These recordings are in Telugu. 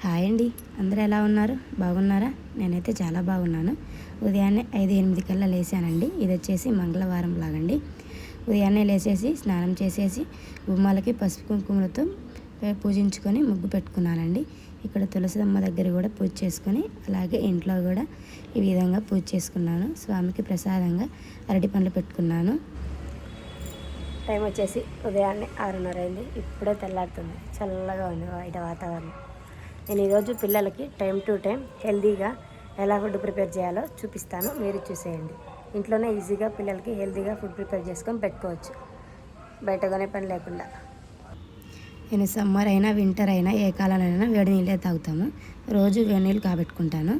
హాయ్ అండి, అందరూ ఎలా ఉన్నారు? బాగున్నారా? నేనైతే చాలా బాగున్నాను. ఉదయాన్నే 5-8 కల్లా లేచానండి. ఇది వచ్చేసి మంగళవారం లాగండి. ఉదయాన్నే లేచేసి స్నానం చేసేసి గుమ్మాలకి పసుపు కుంకుమలతో పూజించుకొని ముగ్గు పెట్టుకున్నానండి. ఇక్కడ తులసమ్మ దగ్గర కూడా పూజ చేసుకొని అలాగే ఇంట్లో కూడా ఈ విధంగా పూజ చేసుకున్నాను. స్వామికి ప్రసాదంగా అరటి పండ్లు పెట్టుకున్నాను. టైం వచ్చేసి ఉదయాన్నే 6:30 అయింది. ఇప్పుడే తెల్లారుతుంది. చల్లగా ఉంది బయట వాతావరణం. నేను ఈరోజు పిల్లలకి టైం టు టైం హెల్తీగా ఎలా ఫుడ్ ప్రిపేర్ చేయాలో చూపిస్తాను, మీరు చూసేయండి. ఇంట్లోనే ఈజీగా పిల్లలకి హెల్తీగా ఫుడ్ ప్రిపేర్ చేసుకొని పెట్టుకోవచ్చు, బయట కొనే పని లేకుండా. నేను సమ్మర్ అయినా వింటర్ అయినా ఏ కాలంలో వేడి నీళ్ళే తాగుతాము. రోజు వేడి నీళ్ళు కాబెట్టుకుంటాను.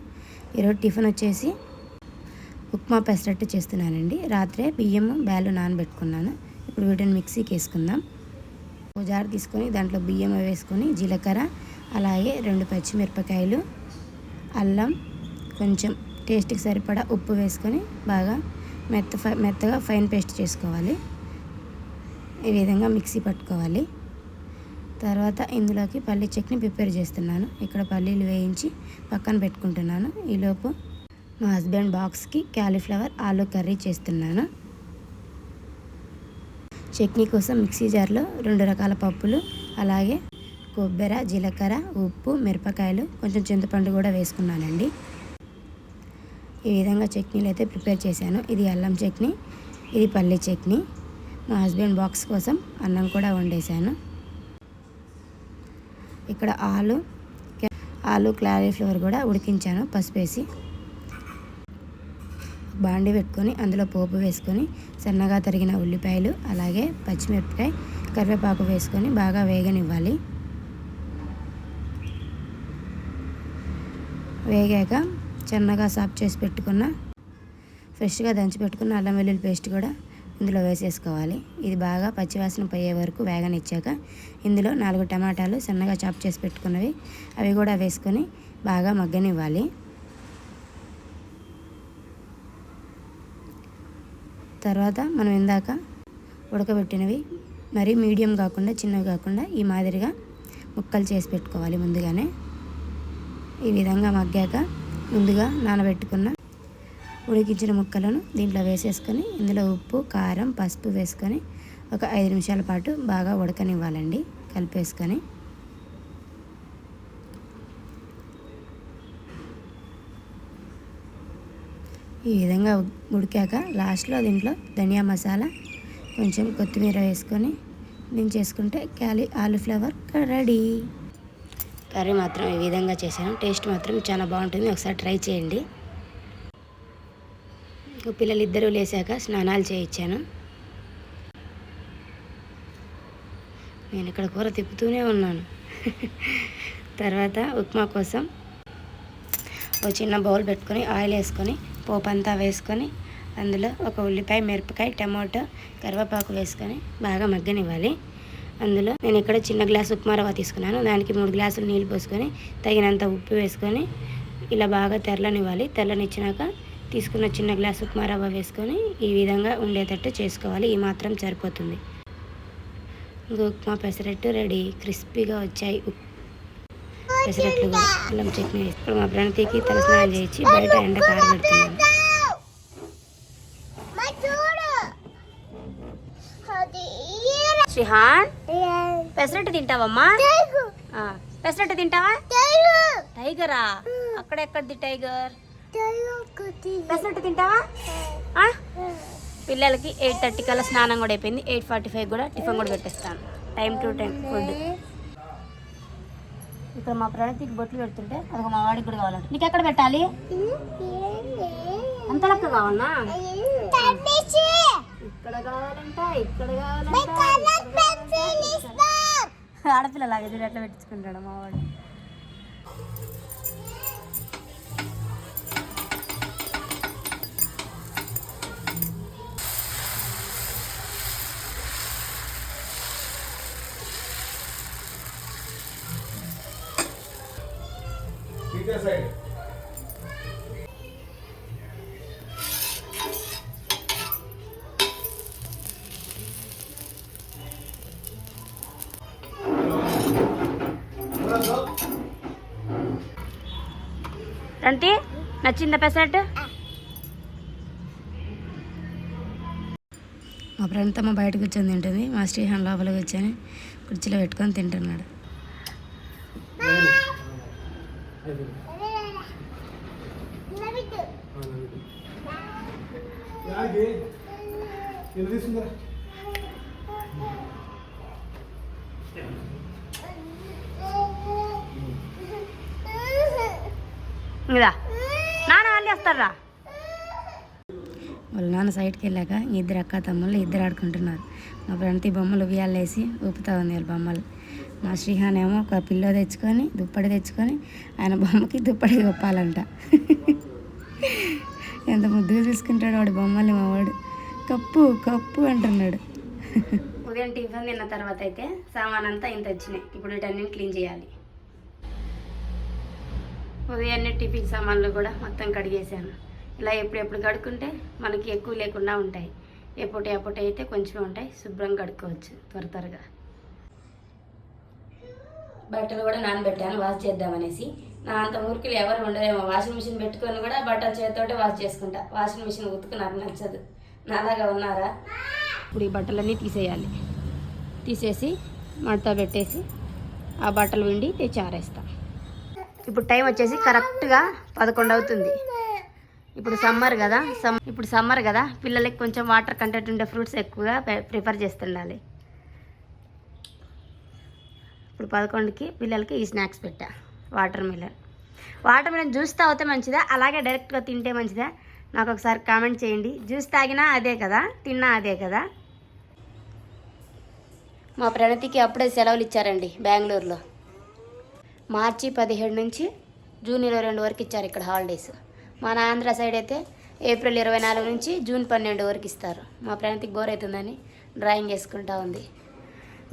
ఈరోజు టిఫిన్ వచ్చేసి ఉప్మా పెసరట్టు చేస్తున్నానండి. రాత్రే బియ్యము బ్యాలు నానబెట్టుకున్నాను. ఇప్పుడు వీటిని మిక్సీకి వేసుకుందాం. ఒక జార్ తీసుకొని దాంట్లో బియ్యం వేసుకొని జీలకర్ర అలాగే 2 పచ్చిమిరపకాయలు, అల్లం, కొంచెం టేస్ట్కి సరిపడా ఉప్పు వేసుకొని బాగా మెత్తగా ఫైన్ పేస్ట్ చేసుకోవాలి. ఈ విధంగా మిక్సీ పట్టుకోవాలి. తర్వాత ఇందులోకి పల్లీ చట్నీ ప్రిపేర్ చేస్తున్నాను. ఇక్కడ పల్లీలు వేయించి పక్కన పెట్టుకుంటున్నాను. ఈలోపు మా హస్బెండ్ బాక్స్కి క్యాలీఫ్లవర్ ఆలు కర్రీ చేస్తున్నాను. చట్నీ కోసం మిక్సీ జార్లో 2 రకాల పప్పులు అలాగే కొబ్బరి, జీలకర్ర, ఉప్పు, మిరపకాయలు, కొంచెం చింతపండు కూడా వేసుకున్నానండి. ఈ విధంగా చట్నీలు అయితే ప్రిపేర్ చేశాను. ఇది అల్లం చట్నీ, ఇది పల్లీ చట్నీ. మా హస్బెండ్ బాక్స్ కోసం అన్నం కూడా వండేశాను. ఇక్కడ ఆలు క్యాలీఫ్లవర్ కూడా ఉడికించాను పసుపు వేసి. బాండి పెట్టుకొని అందులో పోపు వేసుకొని సన్నగా తరిగిన ఉల్లిపాయలు అలాగే పచ్చిమిరపకాయ, కరివేపాకు వేసుకొని బాగా వేగనివ్వాలి. వేగాక చిన్నగా సాఫ్ చేసి పెట్టుకున్న ఫ్రెష్గా దంచి పెట్టుకున్న అల్లం వెల్లుల్లి పేస్ట్ కూడా ఇందులో వేసేసుకోవాలి. ఇది బాగా పచ్చివాసన పోయే వరకు వేగనిచ్చాక ఇందులో 4 టమాటాలు సన్నగా చాప్ చేసి పెట్టుకున్నవి అవి కూడా వేసుకొని బాగా మగ్గనివ్వాలి. తర్వాత మనం ఇందాక ఉడకబెట్టినవి మరి మీడియం కాకుండా చిన్నవి కాకుండా ఈ మాదిరిగా ముక్కలు చేసి పెట్టుకోవాలి ముందుగానే. ఈ విధంగా మగ్గాక ముందుగా నానబెట్టుకున్న ఉడికించిన ముక్కలను దీంట్లో వేసేసుకొని ఇందులో ఉప్పు, కారం, పసుపు వేసుకొని ఒక 5 నిమిషాల పాటు బాగా ఉడకనివ్వాలండి కలిపేసుకొని. ఈ విధంగా ఉడికాక లాస్ట్లో దీంట్లో ధనియా మసాలా, కొంచెం కొత్తిమీర వేసుకొని దించేసుకుంటే ఆలుఫ్లవర్ రెడీ. కర్రీ మాత్రం ఈ విధంగా చేశాను. టేస్ట్ మాత్రం చాలా బాగుంటుంది, ఒకసారి ట్రై చేయండి. పిల్లలు ఇద్దరూ లేచాక స్నానాలు చేయించాను. నేను ఇక్కడ కూర తిప్పుతూనే ఉన్నాను. తర్వాత ఉప్మా కోసం ఒక చిన్న బౌల్ పెట్టుకొని ఆయిల్ వేసుకొని పోపు అంతా వేసుకొని అందులో ఒక ఉల్లిపాయ, మిరపకాయ, టమాటో, కరివేపాకు వేసుకొని బాగా మగ్గనివ్వాలి. అందులో నేను ఇక్కడ చిన్న గ్లాసు ఉప్మా రవ్వ తీసుకున్నాను. దానికి 3 గ్లాసులు నీళ్ళు పోసుకొని తగినంత ఉప్పు వేసుకొని ఇలా బాగా తెరలనివ్వాలి. తెరలనిచ్చినాక తీసుకున్న చిన్న గ్లాసు ఉప్మా రవ్వ వేసుకొని ఈ విధంగా ఉండేటట్టు చేసుకోవాలి. ఈ మాత్రం సరిపోతుంది. ఇంకా ఉప్మా పెసరట్టు రెడీ. క్రిస్పీగా వచ్చాయి పెసరట్లు కూడా. అల్లం చట్నీ వేసి ఇప్పుడు మా ప్రణతికి తలస్నానం చేయించి బయట ఎండ కారబెడుతున్నాను. శ్రీహాన్, పెసరట్టు తింటావమ్మా? పెసరట్టు తింటావా? టైగరా? అక్కడెక్కడిది టైగర్? పెసరట్టు తింటావా? పిల్లలకి 8:30 కల్లా స్నానం కూడా అయిపోయింది. 8:45 కూడా టిఫిన్ కూడా పెట్టేస్తాను. Time to time food. ఇక్కడ మా ప్రణతికి బొట్లు పెడుతుంటే అది మా వాడికి కూడా కావాలంట. నీకు ఎక్కడ పెట్టాలి? అంత లెక్క కావాలన్నా? ఇక్కడ కావాలంట, ఇక్కడ కావాలంట. ఆడపిల్లలాగా చూడు ఎట్లా పెట్టించుకుంటాడు మా వాడు. ప్రణతి నచ్చిందా పెసరట్టు? మా ప్రణతమ్మ బయట కూర్చొని తింటుంది, మా శ్రీహాన్ లోపల కూర్చొని కుర్చీలో పెట్టుకొని తింటున్నాడు. ఇదా నాన్న వాళ్ళు వస్తారా? వాళ్ళ నాన్న సైడ్కి వెళ్ళాక ఇద్దరు అక్క తమ్ముళ్ళు ఇద్దరు ఆడుకుంటున్నారు. మా ప్రణతి బొమ్మలు ఉయ్యాలేసి ఊపుతా ఉంది వాళ్ళ బొమ్మలు. మా శ్రీహాన్ ఏమో ఒక పిల్లో తెచ్చుకొని దుప్పటి తెచ్చుకొని ఆయన బొమ్మకి దుప్పటి కప్పాలంట. ఎంత ముద్దుగా చూసుకుంటాడు వాడు బొమ్మల్ని. మా వాడు కప్పు కప్పు అంటున్నాడు. ఉదయం టిఫిన్ తిన్న తర్వాత అయితే సామాన్ అంతా ఇంత వచ్చినాయి. ఇప్పుడు వీటన్ని క్లీన్ చేయాలి. ఉదయాన్నే టిఫిన్ సామాన్లు కూడా మొత్తం కడిగేసాను. ఇలా ఎప్పుడెప్పుడు కడుక్కుంటే మనకి ఎక్కువ లేకుండా ఉంటాయి. ఎప్పటి అయితే కొంచెం ఉంటాయి, శుభ్రంగా కడుక్కోవచ్చు త్వరగా. బట్టలు కూడా నానబెట్టాను వాష్ చేద్దామనేసి. నా అంత ఊరికి ఎవరు ఉండరేమో, వాషింగ్ మిషన్ పెట్టుకొని కూడా బట్టలు చేతితోటే వాష్ చేసుకుంటా. వాషింగ్ మిషన్ ఉతుకు నాకు నచ్చదు. నాలాగా ఉన్నారా? ఇప్పుడు ఈ బట్టలన్నీ తీసేయాలి. తీసేసి మడత పెట్టేసి ఆ బట్టలు విండి తెచ్చి ఆరేస్తా. ఇప్పుడు టైం వచ్చేసి కరెక్ట్గా 11 అవుతుంది. ఇప్పుడు సమ్మర్ కదా పిల్లలకి కొంచెం వాటర్ కంటెంట్ ఉండే ఫ్రూట్స్ ఎక్కువగా ప్రిఫర్ చేస్తుండాలి. ఇప్పుడు 11కి పిల్లలకి ఈ స్నాక్స్ పెట్టా. వాటర్ మిలన్ జ్యూస్ తాగితే మంచిదా, అలాగే డైరెక్ట్గా తింటే మంచిదా? నాకు ఒకసారి కామెంట్ చేయండి. జ్యూస్ తాగినా అదే కదా, తిన్నా అదే కదా. మా ప్రణతికి అప్పుడే సెలవులు ఇచ్చారండి బెంగళూరులో. మార్చి 17 నుంచి జూన్ 22 వరకు ఇచ్చారు ఇక్కడ హాలిడేస్. మన ఆంధ్ర సైడ్ అయితే ఏప్రిల్ 24 నుంచి జూన్ 12 వరకు ఇస్తారు. మా ప్రణతికి బోర్ అవుతుందని డ్రాయింగ్ వేసుకుంటా ఉంది.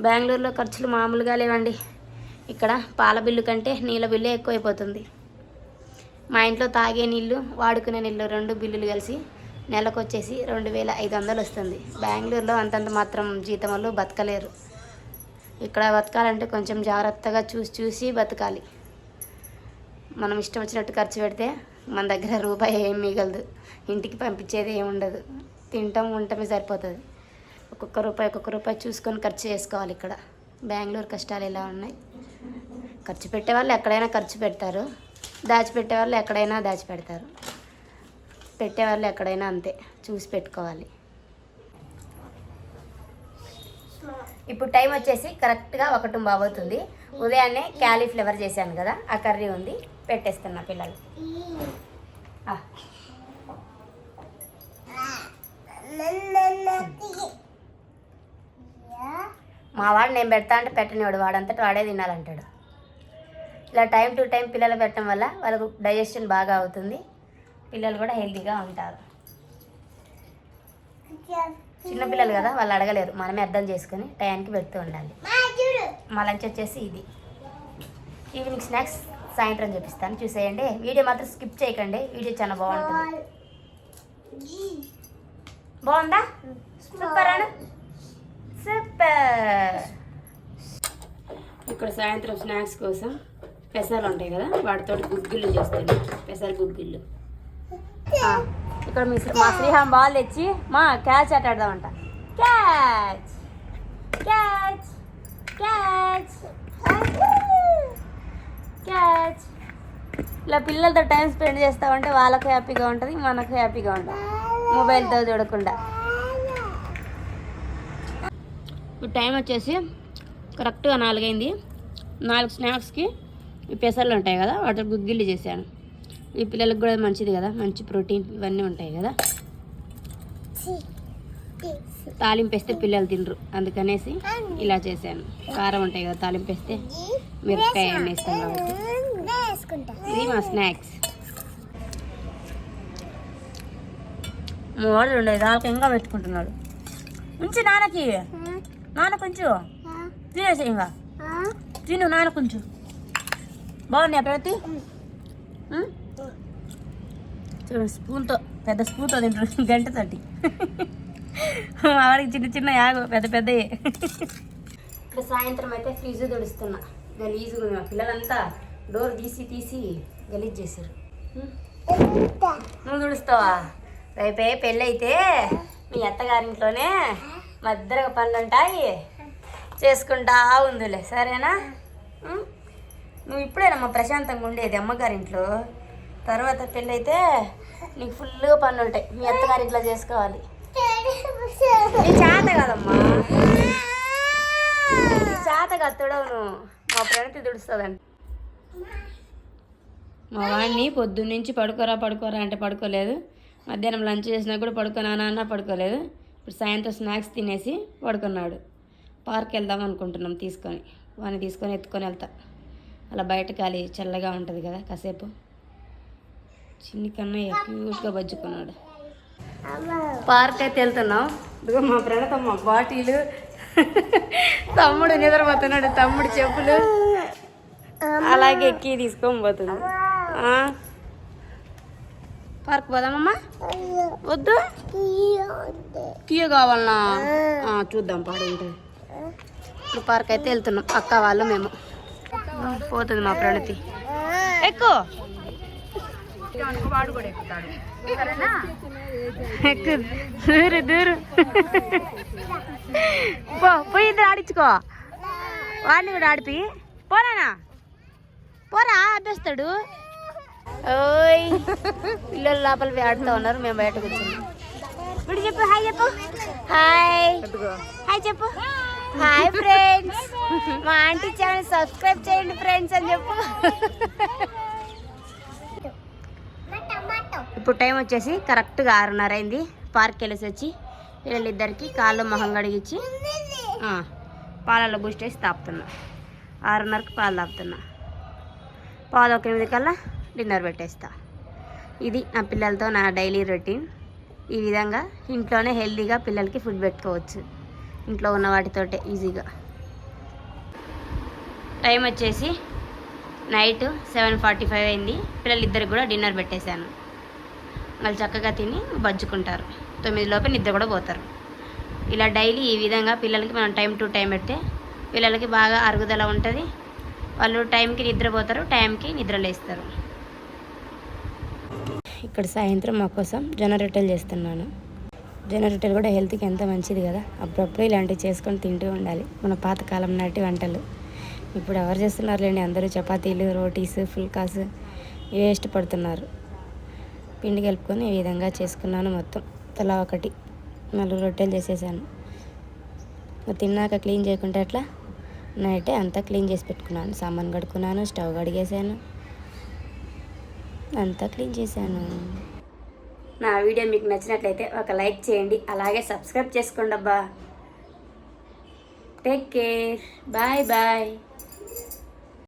బెంగళూరులో ఖర్చులు మామూలుగా లేవండి. ఇక్కడ పాల బిల్లు కంటే నీళ్ళ బిల్లే ఎక్కువైపోతుంది. మా ఇంట్లో తాగే నీళ్ళు, వాడుకునే నీళ్ళు 2 బిల్లులు కలిసి నెలకు వచ్చేసి 2500 వస్తుంది. బెంగళూరులో అంతంత మాత్రం జీతం వాళ్ళు బతకలేరు. ఇక్కడ బతకాలంటే కొంచెం జాగ్రత్తగా చూసి బతకాలి. మనం ఇష్టం వచ్చినట్టు ఖర్చు పెడితే మన దగ్గర రూపాయి ఏం మిగలదు. ఇంటికి పంపించేది ఏమి ఉండదు. తింటాం ఉండటమే సరిపోతుంది. ఒక్కొక్క రూపాయి చూసుకొని ఖర్చు చేసుకోవాలి. ఇక్కడ బెంగళూరు కష్టాలు ఎలా ఉన్నాయి. ఖర్చు పెట్టేవాళ్ళు ఎక్కడైనా ఖర్చు పెడతారు, దాచిపెట్టేవాళ్ళు ఎక్కడైనా దాచిపెడతారు. పెట్టేవాళ్ళు ఎక్కడైనా అంతే, చూసి పెట్టుకోవాలి. ఇప్పుడు టైం వచ్చేసి కరెక్ట్గా 1:15 అవుతుంది. ఉదయాన్నే క్యాలీఫ్లవర్ చేశాను కదా, ఆ కర్రీ ఉంది, పెట్టేస్తున్నా పిల్లలు. మా వాడు నేను పెడతా అంటే పెట్టనివాడు, వాడంతటా వాడే తినాలంటాడు. ఇలా టైం టు టైం పిల్లలు పెట్టడం వల్ల వాళ్ళకు డైజెషన్ బాగా అవుతుంది, పిల్లలు కూడా హెల్తీగా ఉంటారు. చిన్నపిల్లలు కదా, వాళ్ళు అడగలేరు, మనమే అర్థం చేసుకొని టైంకి పెడుతూ ఉండాలి. మా లంచ్ వచ్చేసి ఇది. ఈవినింగ్ స్నాక్స్ సాయంత్రం చూపిస్తాను, చూసేయండి. వీడియో మాత్రం స్కిప్ చేయకండి, వీడియో చాలా బాగుంటుంది. బాగుందా? సూపర్ అను, సూపర్. ఇక్కడ సాయంత్రం స్నాక్స్ కోసం పెసర్లు ఉంటాయి కదా, వాటితో గుగ్గిళ్ళు చేస్తాను. పెసర గుగ్గిళ్ళు. ఇక్కడ మా శ్రీహాన్ బాల్ తెచ్చి మా క్యాచ్ ఆటాడదామంట. Catch catch catch catch. ఇలా పిల్లలతో టైం స్పెండ్ చేస్తామంటే వాళ్ళకు హ్యాపీగా ఉంటుంది, మనకు హ్యాపీగా ఉంటుంది, మొబైల్తో చూడకుండా. ఇప్పుడు టైం వచ్చేసి కరెక్ట్గా 4 అయింది. 4 స్నాక్స్కి ఈ పెసర్లు ఉంటాయి కదా, వాటి గుగ్గిళ్ళు చేశాను. ఈ పిల్లలకు కూడా మంచిది కదా, మంచి ప్రోటీన్ ఇవన్నీ ఉంటాయి కదా. తాలింపు వేస్తే పిల్లలు తినరు, అందుకనేసి ఇలా చేశాను. కారం ఉంటాయి కదా, తాలింపు వేస్తే మిరపకాయ వేస్తాం కాబట్టి. ఇది మా స్నాక్స్. వాడు 2-5 ఇంకా పెట్టుకుంటున్నాడు. ఉంచు నాన్నకి, నాన్న కొంచెం తినేసి ఇంకా తిను, నాన్న కొంచెం. బాగున్నాయి ప్రతి. చూడండి, స్పూన్తో, పెద్ద స్పూన్తో తింటారు, గంటతోటి. ఆవిడకి చిన్న చిన్న యాగ, పెద్ద పెద్దయే. ఇక్కడ సాయంత్రం అయితే ఫ్రిడ్జ్ తుడుస్తున్నా. గలీజ్గా ఉంది. మా పిల్లలంతా డోర్ తీసి గలీజ్ చేశారు. నువ్వు తుడుస్తావా? రేపే పెళ్ళి అయితే మీ అత్తగారింట్లోనే మధ్యగా పనులు ఉంటాయి, చేసుకుంటా ఉందిలే, సరేనా? నువ్వు ఇప్పుడేనమ్మా ప్రశాంతంగా ఉండేది అమ్మగారింట్లో. తర్వాత పెళ్ళి అయితే నీకు ఫుల్గా పనులు ఉంటాయి, మీ అత్తగారింట్లో చేసుకోవాలి. నీ చేత కాదమ్మా, నీ చేత కాదు తుడవు నువ్వు, మా ప్రణతి తుడుస్తుందండి. మా వాడిని పొద్దున్నుంచి పడుకోరా అంటే పడుకోలేదు. మధ్యాహ్నం లంచ్ చేసినా కూడా పడుకోనా పడుకోలేదు. ఇప్పుడు సాయంత్రం స్నాక్స్ తినేసి పడుకున్నాడు. పార్క్ వెళ్దాం అనుకుంటున్నాం, వాడిని తీసుకొని ఎత్తుకొని వెళ్తా. అలా బయట గాలి చల్లగా ఉంటుంది కదా, కాసేపు. చిన్ని కన్నయ్య క్యూట్గా బజ్జుకున్నాడు. పార్క్ అయితే వెళ్తున్నాం. ఇదిగో మా ప్రణతమ్మ బాటిలు, తమ్ముడు నిద్రపోతున్నాడు, తమ్ముడు చెప్పులు అలాగే ఎక్కి తీసుకొని పోతుంది. పార్క్ పోదామమ్మా? వద్దు, కియో కావాలన్నా? చూద్దాం, పాడేంటుంది. ఇప్పుడు పార్క్ అయితే వెళ్తున్నాం, అక్క వాళ్ళు మేము. పోతుంది మా ప్రణతి. ఎక్కువ దూరు దూరు పోయి ఇద్దరు ఆడించుకో, వాడిని కూడా ఆడిపి పోరానా, పోరా అభ్యస్తాడు. ఓయ్ పిల్లలు లోపల ఆడుతూ ఉన్నారు, మేము బయట కూర్చున్నాం. ఇప్పుడు చెప్పు హాయ్, చెప్పు హాయ్, హాయ్ చెప్పు. హాయ్ ఫ్రెండ్స్, మా ఆంటీ ఛానల్ సబ్స్క్రైబ్ చేయండి ఫ్రెండ్స్ అని చెప్పు. ఇప్పుడు టైం వచ్చేసి కరెక్ట్గా 6:30 అయింది. పార్క్ వెళ్ళేసి వచ్చి వీళ్ళిద్దరికి కాళ్ళు మొహం కడిగిచ్చి పాలలో బూస్ట్ వేసి తాపుతున్నా. 6:30కి పాలు తాపుతున్నా. 7:15 కల్లా డిన్నర్ పెట్టేస్తా. ఇది నా పిల్లలతో నా డైలీ రొటీన్. ఈ విధంగా ఇంట్లోనే హెల్తీగా పిల్లలకి ఫుడ్ పెట్టుకోవచ్చు, ఇంట్లో ఉన్న వాటితోటే ఈజీగా. టైం వచ్చేసి నైట్ 7:45 అయింది. పిల్లలిద్దరికి కూడా డిన్నర్ పెట్టేశాను. వాళ్ళు చక్కగా తిని బజ్జుకుంటారు. 9 లోపే నిద్ర కూడా పోతారు. ఇలా డైలీ ఈ విధంగా పిల్లలకి మనం టైం టు టైం పెడితే పిల్లలకి బాగా అరుగుదల ఉంటుంది. వాళ్ళు టైంకి నిద్రపోతారు, టైంకి నిద్రలేస్తారు. ఇక్కడ సాయంత్రం మా కోసం జొన్న రొట్టెలు చేస్తున్నాను. జొన్న రొట్టెలు కూడా హెల్త్కి ఎంత మంచిది కదా. అప్పుడప్పుడు ఇలాంటివి చేసుకొని తింటూ ఉండాలి, మన పాతకాలం నాటి వంటలు. ఇప్పుడు ఎవరు చేస్తున్నారులేండి, అందరూ చపాతీలు, రోటీస్, ఫుల్కాస్ ఇవే ఇష్టపడుతున్నారు. పిండి కలుపుకొని ఈ విధంగా చేసుకున్నాను. మొత్తం తలా ఒకటి 4 రొట్టెలు చేసేసాను. తిన్నాక క్లీన్ చేయకుంటే అట్లా నైటే అంతా క్లీన్ చేసి పెట్టుకున్నాను. సామాన్ కడుక్కున్నాను, స్టవ్ కడిగేసాను, అంతా క్లీన్ చేశాను. నా వీడియో మీకు నచ్చినట్లయితే ఒక లైక్ చేయండి, అలాగే సబ్స్క్రైబ్ చేసుకోండి అబ్బా. Take care, bye bye.